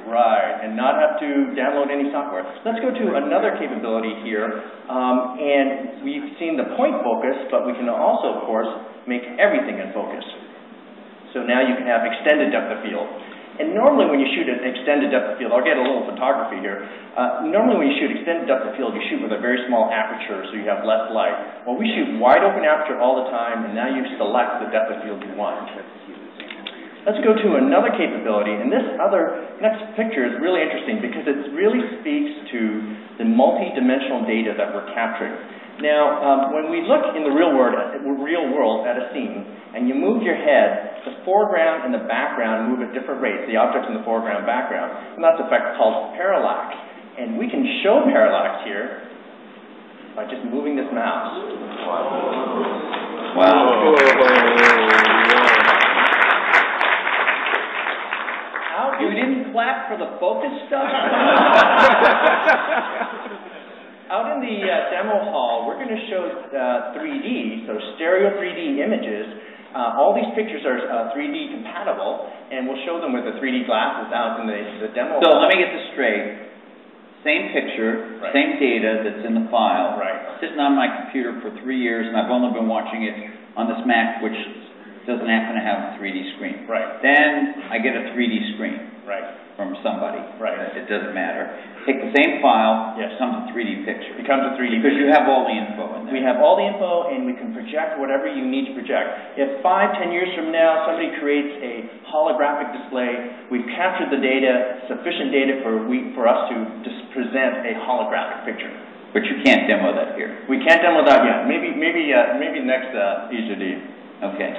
Right, and not have to download any software. Let's go to another capability here, and we've seen the point focus, but we can also, of course, make everything in focus. So now you can have extended depth of field. And normally when you shoot an extended depth of field, I'll get a little photography here. Normally when you shoot extended depth of field, you shoot with a very small aperture, so you have less light. Well, we shoot wide open aperture all the time, and now you select the depth of field you want. Let's go to another capability, and this next picture is really interesting because it really speaks to the multi-dimensional data that we're capturing. Now, when we look in the real world at a scene, and you move your head, the foreground and the background move at different rates, the objects in the foreground and background, and that's an effect called parallax. And we can show parallax here by just moving this mouse. Wow. You didn't clap for the focus stuff? Out in the demo hall, we're going to show 3D, so stereo 3D images. All these pictures are 3D compatible, and we'll show them with the 3D glasses out in the demo hall. So let me get this straight. Same picture, right. Same data that's in the file. Right. Sitting on my computer for 3 years, and I've only been watching it on this Mac, which doesn't happen to have a 3D screen. Right. Then I get a 3D screen. Right. From somebody. Right. It doesn't matter. Take the same file, yes. It becomes a 3D picture. It becomes a 3D because picture. You have all the info in there. We have all the info, and we can project whatever you need to project. If 5-10 years from now somebody creates a holographic display, we've captured the data, sufficient data for us to just present a holographic picture. But you can't demo that here. We can't demo that yet. Maybe next EJD. Okay.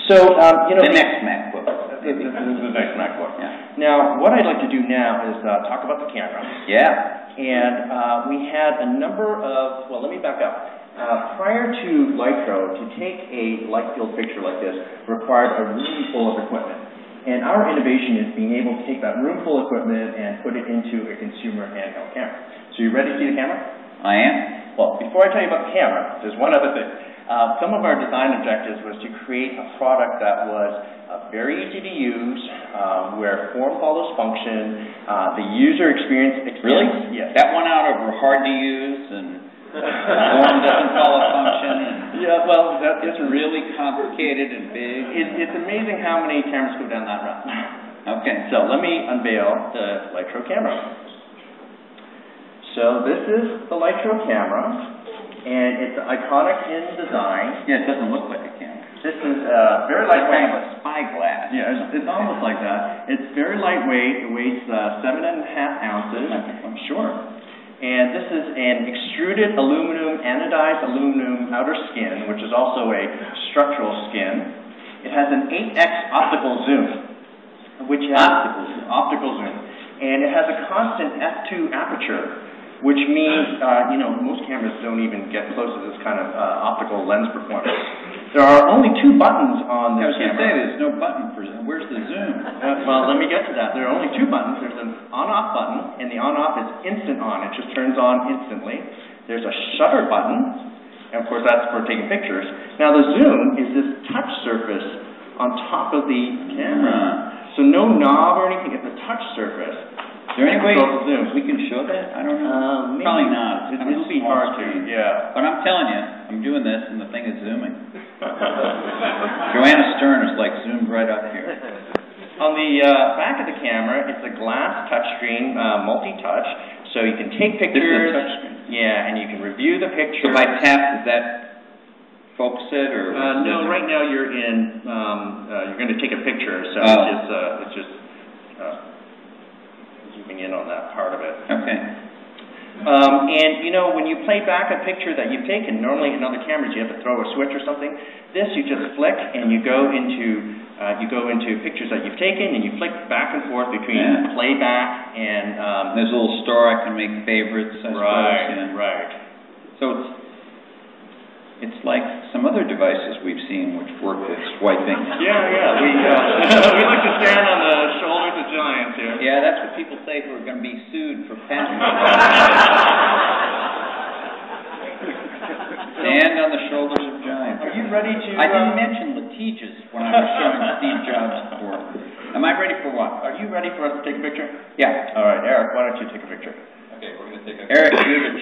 So the next MacBook. This is the next MacBook. Yeah. Now, what I'd like to do now is talk about the camera. Yeah. And we had a number of, well, let me back up. Prior to Lytro, to take a light field picture like this required a room full of equipment. And our innovation is being able to take that room full of equipment and put it into a consumer handheld camera. So you ready to see the camera? I am. Well, before I tell you about the camera, there's one other thing. Some of our design objectives was to create a product that was very easy to use, where form follows function, the user experience. Really? Yes. That one out of hard to use and form doesn't follow function. And yeah, well, it's really complicated and big. It's amazing how many cameras go down that route. Okay. So let me unveil the Lytro camera. So this is the Lytro camera. And it's iconic in design. Yeah, it doesn't look like a camera. This is very lightweight. Kind of a spyglass. Yeah, it's almost like that. It's very lightweight. It weighs 7.5 ounces. I'm sure. And this is an extruded aluminum, anodized aluminum outer skin, which is also a structural skin. It has an 8x optical zoom, which has optical zoom, and it has a constant f2 aperture, which means, most cameras don't even get close to this kind of optical lens performance. There are only 2 buttons on this camera. I was going to say, there's no button for zoom. Where's the zoom? Well, let me get to that. There are only 2 buttons. There's an on-off button, and the on-off is instant on. It just turns on instantly. There's a shutter button, and of course that's for taking pictures. Now the zoom is this touch surface on top of the camera. So no knob or anything. It's a touch surface. Is there any way we can show that? I don't know. Probably not. It'll be hard to, yeah. But I'm telling you, I'm doing this and the thing is zooming. Joanna Stern is like zoomed right up here. On the back of the camera, it's a glass touchscreen, multi-touch, so you can take pictures. This is a touchscreen. Yeah, and you can review the picture. So if I tap, does that focus it or? No, right now you're in. You're going to take a picture, so it's just. Zooming in on that part of it. Okay. And when you play back a picture that you've taken, normally in other cameras you have to throw a switch or something. This you just flick and you go into pictures that you've taken, and you flick back and forth between playback and. There's a little store I can make favorites. I suppose. Right. So it's like some other devices we've seen which work with swiping. Yeah. We like to stand on the shoulders of giants here. Yeah, that's what people say who are going to be sued for patent. Stand on the shoulders of giants. Are you ready to? I didn't mention litigious when I was showing Steve Jobs before. Am I ready for what? Are you ready for us to take a picture? Yeah. All right, Eric, why don't you take a picture? Okay, we're going to take a... Eric, you're the